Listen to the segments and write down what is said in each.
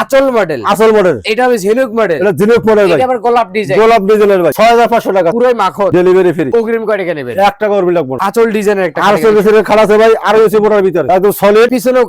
আচল মডেল। এটা হবে ঝিনুক মডেল। এটা আবার গোলাপ ডিজাইন ভাই 6500 টাকা পুরোই মাখন। Delivery free. অগ্রিম কয় টাকা নেবেন? 1 টাকা করবি লাগবে না। আচল ডিজাইনের একটা আর সর্ভিসের খালা আছে ভাই, আর হইছে মোটার ভিতরে একদম সলিড। পিছনেও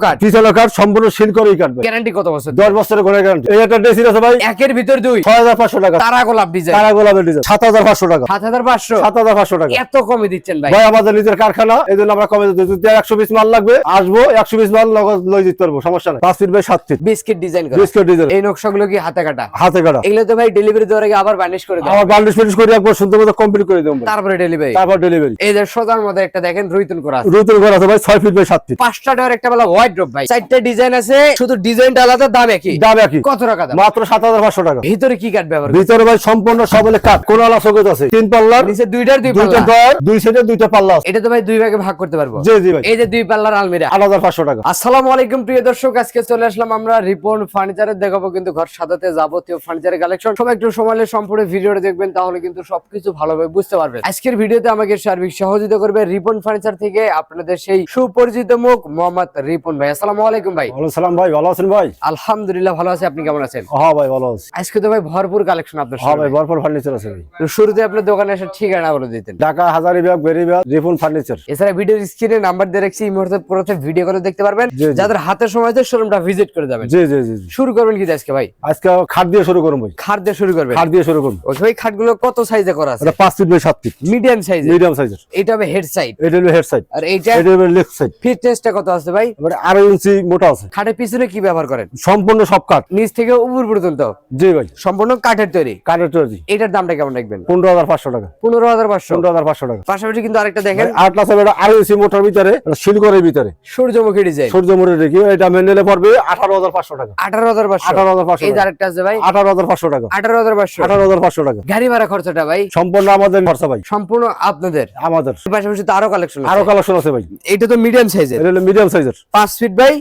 কাট সম্পূর্ণ সিল করেই কাটবে। গ্যারান্টি কত বছর? 10 বছরের ঘরে গ্যারান্টি। এই একটা ড্রেসিং আছে ভাই, একের ভিতর দুই, 6500 টাকা। তারা গোলাপ ডিজাইন, তারা গোলাপের ডিজাইন 7500 টাকা। 7500 টাকা। এত কমে দিচ্ছেন ভাই? ভাই আমাদের নিজের কারখানা, এইজন্য আমরা কমে দিচ্ছি। যদি 120 মাল লাগবে আসবো, 120 মাল লই দিতে পারবো, সমস্যা নাই। 5 feet by 7 feet biscuit design করা। Biscuit design. এই নকশাগুলো কি হাতে কাটা? হাতে কাটা। এগুলো তো ভাই ডেলিভারি দেওয়ার আগে আবার বার্নিশ করে দাও। আবার বার্নিশ ফিনিশ করে একবার সুন্দর মতো কমপ্লিট করে দেব, তারপরে ডেলিভারি। এই যে সোজার মধ্যে একটা দেখেন রুইতুন করা আছে। রুইতুন করা আছে ভাই 6 ফিট বাই 7 ফিট। 5টা ডোর একটা বেলা হোয়াইট ড্রপ ভাই। 4টা ডিজাইন আছে, শুধু ডিজাইনটা আলাদা, দাম একই। কত টাকা দাম? মাত্র 7500 টাকা। ভিতরে কি কাট ব্যবহার? ভিতরে ভাই সম্পূর্ণ সবলে কাট, কোন আলা সগত আছে। 3 পাল্লার নিচে দুইটার দুই পাল্লা, দুই সাইডে দুইটা পাল্লা আছে। এটা তো ভাই দুই ভাগে ভাগ করতে পারবো। জি জি ভাই। এই যে দুই পাল্লার আলমিরা 8500 টাকা। আসসালামু আলাইকুম প্রিয় দর্শক, আজকে চলে আসলাম আমরা রিপন ফার্নিচারে। দেখাবো কিন্তু ঘর সাজাতে যাবতীয় ফার্নিচারের কালেকশন। সবাই একটু সময় নিয়ে সম্পূর্ণ ভিডিওটা দেখবেন, তাহলে কিন্তু সবকিছু ভালোভাবে বুঝতে পারবেন। আজকের ভিডিওতে আমাকে সার্বিক সহযোগিতা করবে রিপন ফার্নিচার থেকে আপনাদের সেই সুপরিচিত মুখ মোহাম্মদ রিপন ভাই। আসসালামু আলাইকুম ভাই। ওয়ালাইকুম সালাম ভাই, ভালো আছেন ভাই? আলহামদুলিল্লাহ ভালো আছি, আপনি কেমন আছেন? হ্যাঁ ভাই ভালো আছি। আজকে তো ভাই ভরপুর কালেকশন আপনার। হ্যাঁ ভাই ভরপুর ফার্নিচার আছে ভাই। তো শুরুতে আপনার দোকানে এসে ঠিকানা বলে দিতেন। ঢাকা হাজারীবাগ বেরিবাগ রিপন ফার্নিচার। এছাড়া ভিডিওর স্ক্রিনে নাম্বার দিয়ে রাখছি, এই মুহূর্তে পুরোতে ভিডিও করে দেখতে পারবেন। যাদের হাতের সময় আছে শোরুমটা ভিজিট করে যাবেন। জি জি জি। শুরু করবেন কি আজকে ভাই? আজকে খাট দিয়ে শুরু করব ভাই। খাট দিয়ে শুরু করবেন? খাট দিয়ে শুরু করব। ওই ভাই খাটগুলো কত সাইজে করা আছে? এটা 5 ফিট বাই 7 ফিট মিডিয়াম সাইজে। মিডিয়াম সাইজের। এটা হবে হেড সাইড, এটা হলো হেড সাইড, আর এইটা হলো লেগ সাইড। ফিটনেসটা কত আছে ভাই? এটা 2.5 ইঞ্চি মোটা আছে। খাটের পিছনে কি ব্যবহার করেন? সম্পূর্ণ সব কাঠ, নিচ থেকে উপর পর্যন্ত। জি ভাই সম্পূর্ণ কাঠের তৈরি। কাঠের তৈরি। এটার দামটা কেমন রাখবেন? 15500 টাকা। 15500 টাকা। পাশাপাশি কিন্তু আরেকটা দেখেন, আটলাস এটা 2.5 ইঞ্চি মোটার ভিতরে, শিলকরের ভিতরে সূর্যমুখী ডিজাইন। সূর্যমুখী রেখে এটা মেনেলে পড়বে 18500 টাকা। 18500। এই যে আরেকটা আছে ভাই 18500 টাকা। 18500 টাকা। গাড়ি ভাড়া খরচটা ভাই সম্পূর্ণ আমাদের খরচা ভাই। সম্পূর্ণ আপনাদের? আমাদের। পাশাপাশি তো আরো কালেকশন আছে। আরো কালেকশন আছে ভাই। এটা তো মিডিয়াম সাইজের। এটা হলো মিডিয়াম সাইজের। 5 ফিট বাই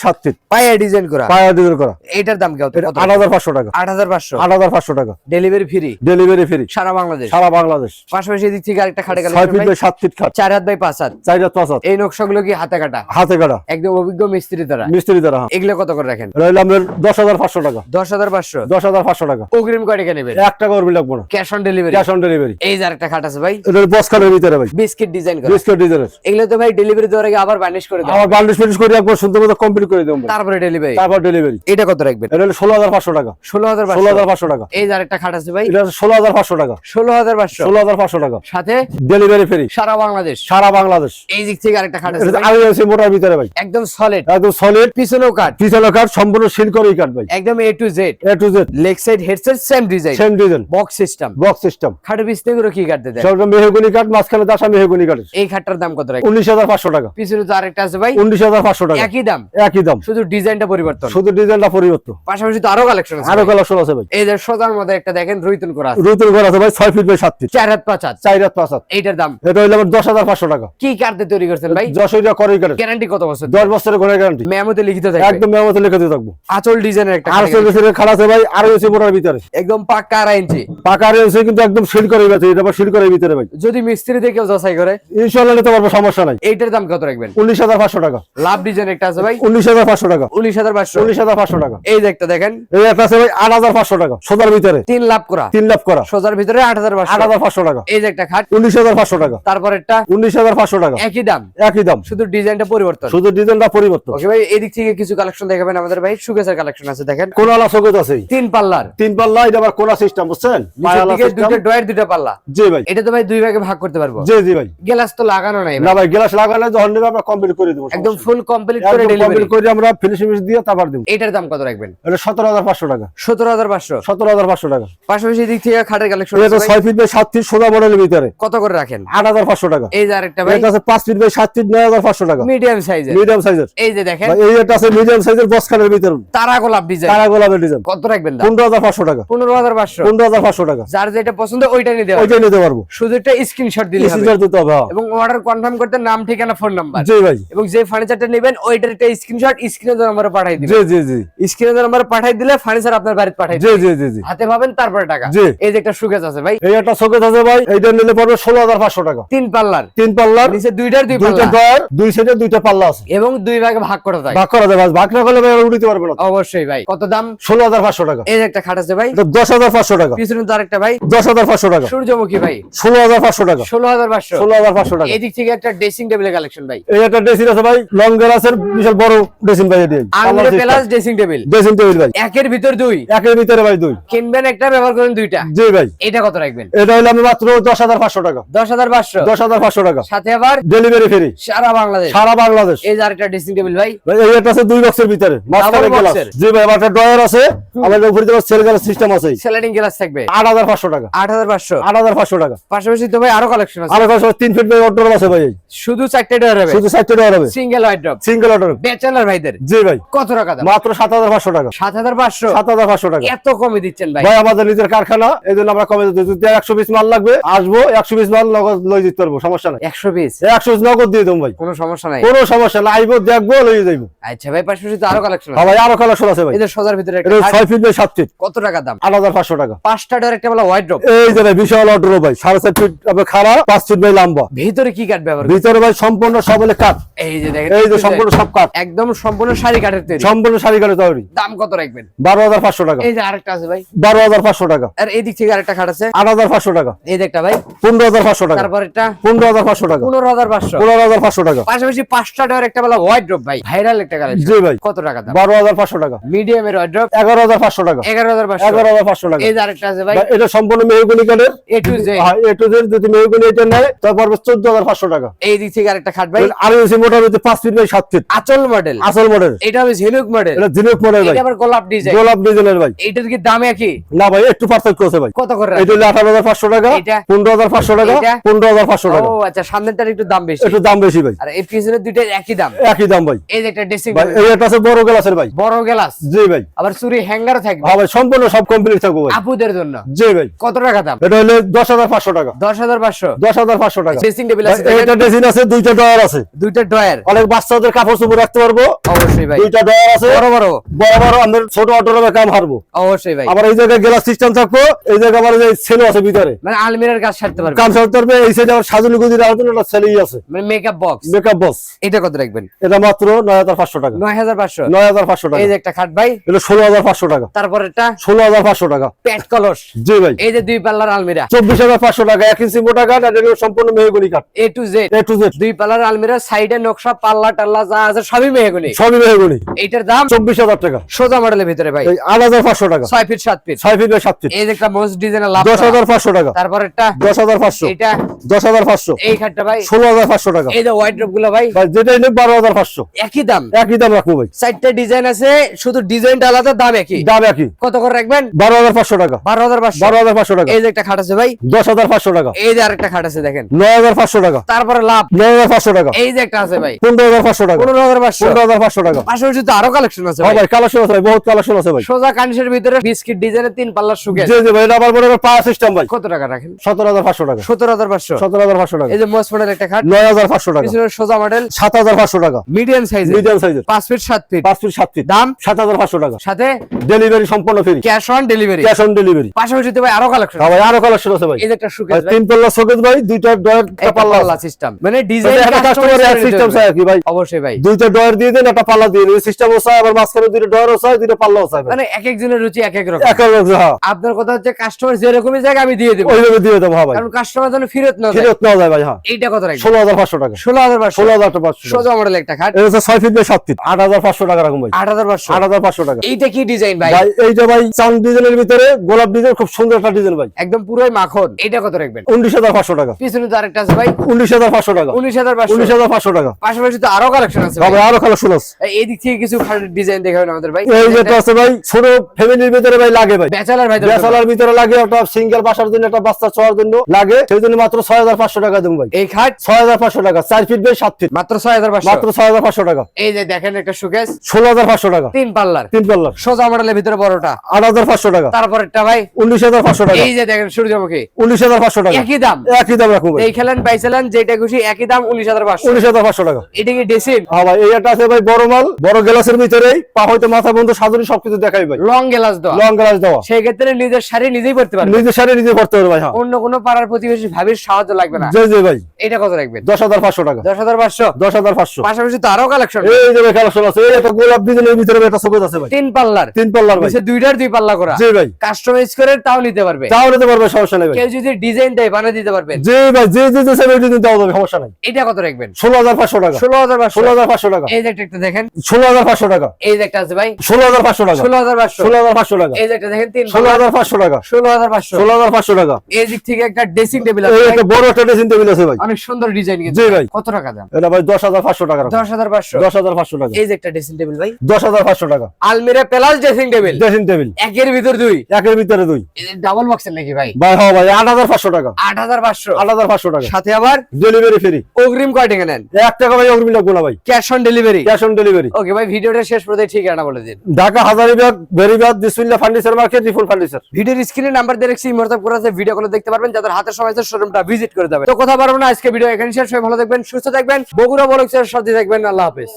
7 ফিট। পায়া ডিজাইন করা। পায়া ডিজাইন করা। এটার দাম কত? 8500 টাকা। 8500 টাকা। Delivery free. ডেলিভারি ফ্রি সারা বাংলাদেশ। সারা বাংলাদেশ। পাশাপাশি এদিক থেকে আরেকটা খাটে 6 ফিট বাই 7 ফিট খাট। 4 হাত বাই 5 হাত। 4 হাত 5 হাত। এই নকশাগুলো কি হাতে কাটা? হাতে কাটা। একদম অভিজ্ঞ মিস্ত্রি দ্বারা। মিস্ত্রি দ্বারা। এগুলো কত করে রাখেন? রইল আমাদের 10500 টাকা। 10500। 10500 টাকা। অগ্রিম কয় টাকা নেবেন? 1 টাকা করবি লাগবে না। Cash on delivery. Cash on delivery. এই যে আরেকটা খাট আছে ভাই, এটা বক্স খাটের ভিতরে ভাই। বিস্কিট ডিজাইন করা। বিস্কিট ডিজাইনের। এগুলো তো ভাই ডেলিভারি দেওয়ার আগে আবার বার্নিশ করে দাও। আবার বার্নিশ ফিনিশ করে একবার সুন্দর মতো কমপ্লিট করে দেব, তারপরে ডেলিভারি। ডেলিভারি। এটা কত রাখবেন? এটা হলো 16500 টাকা। 16500 টাকা। এই যে আরেকটা খাট আছে ভাই, এটা 16500 টাকা। 16500 টাকা। সাথে ডেলিভারি ফ্রি সারা বাংলাদেশ। সারা বাংলাদেশ। এই দিক থেকে আরেকটা খাট আছে এটা ভাই, 2.5 ইঞ্চি মোটার ভিতরে ভাই। একদম সলিড। একদম সলিড। পিছনেও কাট, পিছনে কাট, সম্পূর্ণ সিল করেই কাট ভাই। একদম A to Z। A to Z। Leg side head side same design. Same design. Box system. Box system. খাটের পিছনে গুলো কি কাটতে দেন? সবটা মেহগনি কাট, মাঝখানে দাসা মেহগনি কাট। এই খাটটার দাম কত রাখেন? 19500 টাকা। পিছনে তো আরেকটা আছে ভাই, 19500 টাকা। একই দাম। একই দাম, শুধু ডিজাইনটা পরিবর্তন। শুধু ডিজাইনটা পরিবর্তন। পাশাপাশি তো আরো কালেকশন আছে। আরো কালেকশন আছে ভাই। এই যে সোজার মধ্যে একটা দেখেন রুইতুন করা আছে। রুতুল ঘর আছে ভাই 6 ফিট বাই 7 ফিট। 4 হাত 5 হাত। 4 হাত 5 হাত। এইটার দাম? এটা হইলো আমার 10500 টাকা। কি কাটতে তৈরি করছেন ভাই? 10 টাকা করেই কাটে। গ্যারান্টি কত বছর? 10 বছরের ঘরে গ্যারান্টি। মেমোতে লিখিত থাকবে। একদম মেমোতে লিখে দিয়ে থাকবো। আঁচল ডিজাইনের একটা আর সর্ভিসের খালা আছে ভাই, আর হইছে মোটার ভিতরে। একদম পাক্কা 2.5 ইঞ্চি। পাকা রয়েছে কিন্তু একদম সিল করে গেছে। এটা আবার সিল করে ভিতরে ভাই। যদি মিস্ত্রি দিয়ে কেউ যাচাই করে ইনশাআল্লাহ নিতে পারবো, সমস্যা নাই। এইটার দাম কত রাখবেন? 19500 টাকা। লাভ ডিজাইন একটা আছে ভাই, 19500 টাকা। 19500। 19500 টাকা। এই যে একটা দেখেন, এই একটা আছে ভাই 8500 টাকা। সোজার ভিতরে 3 লাভ করা। 3 লাখ করা। সোজার ভিতরে 8500। 8500 টাকা। এই যে একটা খাট 19500 টাকা। তারপরেরটা 19500 টাকা। একই দাম। একই দাম, শুধু ডিজাইনটা পরিবর্তন। শুধু ডিজাইনটা পরিবর্তন। ওকে ভাই, এদিক থেকে কিছু কালেকশন দেখাবেন আমাদের ভাই। সুগেসের কালেকশন আছে দেখেন, কোন আলা সগত আছে 3 পাল্লার। 3 পাল্লা। এটা আবার কোন সিস্টেম বুঝছেন? নিচের দিকে দুটো ডয়ার, দুটো পাল্লা। জি ভাই। এটা তো ভাই দুই ভাগে ভাগ করতে পারবো। জি জি ভাই। গ্লাস তো লাগানো নাই না ভাই, গ্লাস লাগালে যখন নেবে আমরা কমপ্লিট করে দেব। একদম ফুল কমপ্লিট করে ডেলিভারি কমপ্লিট করে আমরা ফিনিশিং দিয়ে তারপর দেব। এটার দাম কত রাখবেন? এটা 17500 টাকা। 17500। 17500 টাকা। পাশাপাশি দিক থেকে খাটের কালেকশন এটা 6 ফিট বাই 7 ফিট সোজা মডেলের ভিতরে। কত করে রাখেন? 8500 টাকা। এই যে আরেকটা ভাই, এটা আছে 5 ফিট বাই 7 ফিট 9500 টাকা। মিডিয়াম সাইজের। মিডিয়াম সাইজের। এই যে দেখেন, ভাই এই এটা আছে মিডিয়াম সাইজের বক্স খাটের ভিতরে। তারা গোলাপ ডিজাইন। তারা গোলাপের ডিজাইন। কত রাখবেন দাম? 15500 টাকা। 15500। 15500 টাকা। যার যেটা পছন্দ ওইটা নিতে হবে। ওইটাই নিতে পারবো। শুধু একটা স্ক্রিনশট দিলে হবে। স্ক্রিনশট দিতে হবে। এবং অর্ডার কনফার্ম করতে নাম, ঠিকানা, ফোন নাম্বার। জি ভাই। এবং যে ফার্নিচারটা নেবেন ওইটার একটা স্ক্রিনশট স্ক্রিনে নাম্বারে পাঠিয়ে দিবেন। জি জি জি। স্ক্রিনে নাম্বারে পাঠিয়ে দিলে ফার্নিচার আপনার বাড়িতে পাঠিয়ে জি দিবেন। জি জি জি। হাতে পাবেন তারপরে টাকা। জি। এই যে একটা সুকেস আছে ভাই, এই একটা শোকেস আছে ভাই, এইটা নিলে পড়বে 16500 টাকা। 3 পাল্লার। 3 পাল্লার। নিচে দুইটার দুই দুইটা পাল্লা ডয়ার, দুই সাইডে দুইটা পাল্লা আছে। এবং দুই ভাগে ভাগ করা যায়। ভাগ করা যায়, ভাগ না করলে ভাই উড়িতে পারবে না। অবশ্যই ভাই। কত দাম? 16,500 টাকা। এই যে একটা খাট আছে ভাই, এটা 10,500 টাকা। পিছনে তো আরেকটা ভাই, 10,500 টাকা। সূর্যমুখী ভাই, 16,500 টাকা। 16,500। 16,500 টাকা। এই দিক থেকে একটা ড্রেসিং টেবিলের কালেকশন ভাই, এই একটা ড্রেসিং আছে ভাই, লং গ্লাসের বিশাল বড় ড্রেসিং ভাই। এটি আলমারি plus dressing table, dressing table ভাই, একের ভিতর দুই, একের ভিতরে ভাই দুই। কিনবেন একটা ব্যবহার করেন দুইটা। জি ভাই। এটা কত রাখবেন? এটা হলো আমি মাত্র 10,500 টাকা। 10,500। 10,500 টাকা। সাথে আবার ডেলিভারি ফ্রি সারা বাংলাদেশ। সারা বাংলাদেশ। এই যে আরেকটা ড্রেসিং টেবিল ভাই, ভাই এই একটা আছে 2 বক্সের ভিতরে, মাঝখানে গ্লাস। বক্সের। জি ভাই, একটা ড্রয়ার আছে, আমাদের উপরে যে সেল গ্লাস সিস্টেম আছে। স্লাইডিং গ্লাস থাকবে। 8,500 টাকা। 8,500। 8,500 টাকা। পাশাপাশি তো ভাই আরো কালেকশন আছে। আর কাছে 3 ফিট বাই অর্ডার আছে ভাই। শুধু 4টা ডোর হবে, শুধু 4টা ড্রয়ার হবে, সিঙ্গেল ওয়াইড্রপ, সিঙ্গেল অর্ডার। ব্যাচেলর ভাইদের। জি ভাই। কত টাকা দাম? মাত্র 7,500 টাকা। 7,500। 7,500 টাকা। এত কমে দিচ্ছেন ভাই? ভাই আমাদের নিজের কারখানা, এইজন্য আমরা কমে দিতে। যদি 100 পিস মাল লাগবে আসবো, 100 পিস মাল নগদ লই দিতে পারবো, সমস্যা নাই। 100 পিস 100 পিস নগদ দিয়ে দেবো ভাই, কোনো সমস্যা নাই। কোনো সমস্যা নাই। আইবো, দেখবো, লই যাইবো। আচ্ছা ভাই, পাশাপাশি তো আরো কালেকশন হ্যাঁ আছে। ভাই, আরো কালেকশন আছে ভাই। এদের সোজার ভিতরে একটা এটা খাট। 6 ফিট বাই 7 ফিট। কত টাকা দাম? 8,500 টাকা। 5টা ডোর একটা বলা ওয়াইড্রপ। এই যে ভাই বিশাল অর্ডার ভাই, 4.5 ফিট খাড়া, 5 ফিট বাই লম্বা। ভিতরে কি কাঠ ব্যবহার? ভিতরে ভাই সম্পূর্ণ সব হলে কাঠ। এই যে দেখেন, এই যে সম্পূর্ণ সব কাঠ, একদম সম্পূর্ণ শাড়ি কাঠের তৈরি। সম্পূর্ণ শাড়ি কাঠে তৈরি। দাম কত রাখবেন? 12,500 টাকা। এই যে আরেকটা আছে ভাই, 12,500 টাকা। আর এই দিক থেকে আরেকটা খাট আছে, 8,500 টাকা। এই যে একটা ভাই, 15,500 টাকা। তারপর একটা 15,500 টাকা। 15,500। 15,500 টাকা। পাশাপাশি 5টা ডোর একটা বলা ওয়াইড্রপ ভাই, ভাইরাল একটা কালেকশন। জি ভাই। কত টাকা দাম? 12,500 টাকা। মিডিয়ামের ওয়াইড্রপ, 11,500 টাকা। 11,500। 11,500 টাকা। এই যে আরেকটা আছে ভাই, ভাই এটা সম্পূর্ণ মেহগনি কাঠের। এ টু জেড। হ্যাঁ, এ টু জেড। যদি মেহগনি এটা নেয় তারপর 14,500 টাকা। এই দিক থেকে আরেকটা খাট ভাই, আর এসি মোটামুটি 5 ফিট বাই 7 ফিট, আচল মডেল। আসল মডেল। এটা হবে ঝিনুক মডেল, এটা ঝিনুক মডেল ভাই, এটা আবার গোলাপ ডিজাইন। গোলাপ ডিজাইনের ভাই। এটার কি দাম একই? না ভাই, একটু পার্থক্য আছে ভাই। কত করে? এটা হলো 18,500 টাকা, এটা? 15,500 টাকা, এটা? 15,500 টাকা। ও আচ্ছা, সামনেরটার একটু দাম বেশি, একটু দাম বেশি ভাই। আর এই পিছনের দুইটা একই দাম। একই দাম ভাই। এই যে একটা ড্রেসিং ভাই এই একটা আছে বড় গ্লাসের ভাই, বড় গ্লাস, জি ভাই। আবার চুরি হ্যাঙ্গার থাকবে। হ্যাঁ ভাই, সম্পূর্ণ সব কমপ্লিট থাকবে ভাই, আপুদের জন্য। জি ভাই। কত টাকা দাম? এটা হলো 10,500 টাকা। 10,500। 10,500 টাকা। ড্রেসিং টেবিল আছে, এটা ড্রেসিং আছে, দুইটা ড্রয়ার আছে, দুইটা ড্রয়ার। অনেক বাচ্চাদের কাপড় চোপড় রাখতে পারবো। অবশ্যই ভাই। দুইটা ড্রয়ার আছে, বড় বড়। বড় বড় আমাদের ছোট অটোর কাম হারবো। অবশ্যই ভাই। আবার এই জায়গায় গ্লাস সিস্টেম থাকবো, এই জায়গায় আবার এই ছেলে আছে ভিতরে, মানে আলমিরার কাজ সারতে পারবে, কাম সারতে পারবে। এই সাইডে আবার সাজুনি গুজি রাখার জন্য একটা ছেলেই আছে, মানে মেকআপ বক্স। Makeup box. এটা কত রাখবেন? এটা মাত্র 9,500 টাকা। 9,500। 9,500 টাকা। এই যে একটা খাট ভাই, এটা 16,500 টাকা। তারপর একটা 16,500 টাকা। পেট কলস। জি ভাই। এই যে দুই পাল্লার আলমিরা, 24,500 টাকা। 1 ইঞ্চি মোটা কাঠ, আর এটা সম্পূর্ণ মেহগনি কাঠ, এ to Z. A to Z. দুই পাল্লার আলমিরা, সাইডে নকশা, পাল্লা টাল্লা যা আছে সবই মেহগনি। সবই মেহগনি। এইটার দাম 24,000 টাকা। সোজা মডেলের ভিতরে ভাই, এই 8,500 টাকা। 6 feet 7 feet. 6 feet by 7 feet. এই যে একটা মোস্ট ডিজাইনের লাভ, 10,500 টাকা। তারপর একটা 10,500। এটা 10,500। এই খাটটা ভাই, 16,500 টাকা। এই যে ওয়াইড্রপ গুলো ভাই, ভাই যেটাই নেব 12,500। একই দাম। একই দাম রাখবো ভাই, 4টা ডিজাইন আছে, শুধু ডিজাইনটা আলাদা, দাম একই। দাম একই। কত করে রাখবেন? 12,500 টাকা। 12,500। 12,500 টাকা। এই যে একটা খাট আছে ভাই, 10,500 টাকা। এই যে আরেকটা খাট আছে দেখেন, 9,500 টাকা। তারপরে লাভ, 9,500 টাকা। এই যে একটা আছে ভাই, 15,500 টাকা। 15,500। 15,500 টাকা। পাশাপাশি তো আরো কালেকশন আছে হ্যাঁ ভাই, ভাই, কালেকশন আছে ভাই, বহুত কালেকশন আছে ভাই। সোজা কানিসের ভিতরে বিস্কিট ডিজাইনের 3 পাল্লার সুকেস। জি জি ভাই, এটা আবার বড় পাওয়ার সিস্টেম ভাই। কত টাকা রাখেন? 17,500 টাকা। 17,500। 17,500 টাকা। এই যে মোস্ট মডেল একটা খাট, 9,500 টাকা। পিছনে সোজা মডেল, 7,500 টাকা। মিডিয়াম সাইজ, মিডিয়াম সাইজের, 5 ফিট 7 ফিট। 5 fit 7 fit. দাম 7,500 টাকা। সাথে ডেলিভারি সম্পূর্ণ free, cash on delivery. Cash on delivery. পাশাপাশি তো ভাই আরো কালেকশন, হ্যাঁ ভাই, আরো কালেকশন আছে ভাই। এই যে একটা সুকেস ভাই ভাই, 3 পাল্লা শোকেস ভাই, দুইটা ডয়ার, একটা পাল্লা পাল্লা সিস্টেম, মানে ডিজাইন একটা কাস্টমার এক সিস্টেম চাই কি ভাই। অবশ্যই ভাই, দুইটা ডয়ার দিয়ে দেন, একটা পাল্লা দিয়ে দেন, সিস্টেম ও চাই, আবার মাঝখানে দুইটা ডয়ার ও চাই, দুইটা পাল্লা ও চাই ভাই। মানে এক একজনের রুচি এক এক রকম। এক এক রকম, হ্যাঁ। আপনার কথা হচ্ছে কাস্টমার যেরকমই জায়গা আমি দিয়ে দেবো, ওইভাবে দিয়ে দেবো, হ্যাঁ ভাই। কারণ কাস্টমার যেন ফেরত না যায়। ফেরত নেওয়া যায় ভাই, হ্যাঁ। এইটা কত রাখবেন? 16,500 টাকা। 16,500। 16,500। সোজা মডেল একটা খাট, এটা হচ্ছে 6 ফিট বাই 7 ফিট, 8,500 টাকা রাখুন ভাই। 8,500। 8,500 টাকা। এইটা কি ডিজাইন ভাই? ভাই এইটা ভাই চাঁদ ডিজাইনের ভিতরে গোলাপ ডিজাইন, খুব সুন্দর একটা ডিজাইন ভাই, একদম পুরোই মাখন। এটা কত রাখবেন? 19,500 টাকা। পিছনে তো আরেকটা আছে ভাই, 19,500 টাকা। 19,500। 19,500 টাকা। পাশাপাশি তো আরো কালেকশন আছে হ্যাঁ ভাই, ভাই, আরো কালেকশন আছে। এই দিক থেকে কিছু ডিজাইন দেখাবেন আমাদের ভাই। এই যেটা আছে ভাই, ছোট ফ্যামিলির ভিতরে ভাই লাগে ভাই, ব্যাচেলর ভাই, ব্যাচেলর ভিতরে লাগে, একটা সিঙ্গেল বাসার জন্য, একটা বাচ্চা ছোঁয়ার জন্য লাগে, সেই জন্য মাত্র 6,500 টাকা দেবো ভাই। এই খাট 6,500 টাকা, 4 ফিট বাই 7 ফিট, মাত্র 6,500। মাত্র 6,500 টাকা। এই যে দেখেন একটা সুকেস, 16,500 টাকা। 3 পাল্লার, 3 পাল্লার, সোজা মডেলের ভিতরে বড়টা, 8,500 টাকা। তারপর একটা ভাই 19,500 টাকা। এই যে দেখেন সূর্যমুখী, 19,500 টাকা। একই দাম। একই দাম রাখুন ভাই। এই খেলেন পাইছিলেন যেটা খুশি একই দাম, 19,500। 19,500 টাকা। এটা কি ডেসিন হ্যাঁ ভাই, এই একটা আছে ভাই বড় মাল, বড় গ্লাসের ভিতরেই পা হইতে মাথা বন্ধ সাজুনি সবকিছু দেখাই ভাই, লং গ্লাস দেওয়া, লং গ্লাস দেওয়া, সেই ক্ষেত্রে নিজের শাড়ি নিজেই পরতে পারবে, নিজে সারে নিজে করতে হবে ভাই, হ্যাঁ। অন্য কোনো পাড়ার প্রতিবেশী ভাবির সাহায্য লাগবে না। জি জি ভাই। এটা কত রাখবেন? 10,500 টাকা। 10,500। 10,500। পাশাপাশি তো আরো কালেকশন, এই যে ভাই কালেকশন আছে, এই একটা গোলাপ ডিজাইনের ভিতরে একটা শোকেস আছে ভাই, 3 পাল্লার, 3 পাল্লার ভাই। নিচে দুইটার 2 পাল্লা করা। জি ভাই, কাস্টমাইজ করে তাও নিতে পারবে, তাও নিতে পারবে, সমস্যা নাই ভাই। কেউ যদি ডিজাইন দেয় বানিয়ে দিতে পারবেন। জি ভাই, যে যে চাইবে ওই ডিজাইন দেওয়া যাবে, সমস্যা নাই। এটা কত রাখবেন? 16500 টাকা। 16500, 16500 টাকা। এই যে একটা দেখেন 16500 টাকা। এই যে একটা আছে ভাই 16500 টাকা। 16500, 16500 টাকা। এই যে একটা দেখেন 3 16500 টাকা। 16500, 16500 টাকা। এই দিক থেকে একটা ড্রেসিং টেবিল এই আছে ভাই, একটা বড় একটা ড্রেসিং টেবিল আছে ভাই। অনেক সুন্দর ডিজাইন কিন্তু। জি ভাই। কত টাকা দাম? এটা ভাই 10500 টাকা। 10500, 10500 টাকা। এই যে একটা ড্রেসিং টেবিল ভাই 10500 টাকা। আলমিরা plus dressing table, dressing table একের ভিতর 2, একের ভিতরে 2 ডাবল বক্সের নাকি ভাই? ভাই। হ্যাঁ ভাই, 8500 টাকা। 8500, 8500 টাকা। সাথে আবার ডেলিভারি ফ্রি। অগ্রিম কয় টাকা নেন? 1 টাকা ভাই অগ্রিম লাগবে না ভাই, cash on delivery. Cash on delivery. Okay ভাই, ভিডিওটা শেষ পর্যন্ত ঠিকানা বলে দিন। ঢাকা হাজারীবাগ বেরিবাদ বিসমিল্লাহ ফার্নিচার মার্কেট, রিফুল ফার্নিচার। ভিডিওর স্ক্রিনে নাম্বার দিয়ে রাখছি, হোয়াটসঅ্যাপ করে আছে, ভিডিও কলে দেখতে পারবেন। যাদের হাতের সময় আছে শোরুমটা ভিজিট করে যাবেন। তো কথা পারবো না, আজকে ভিডিও এখানে শেষ। সবাই ভালো থাকবেন, সুস্থ থাকবেন, বগুড়া বলক্সের সাথে থাকবেন। আল্লাহ হাফেজ।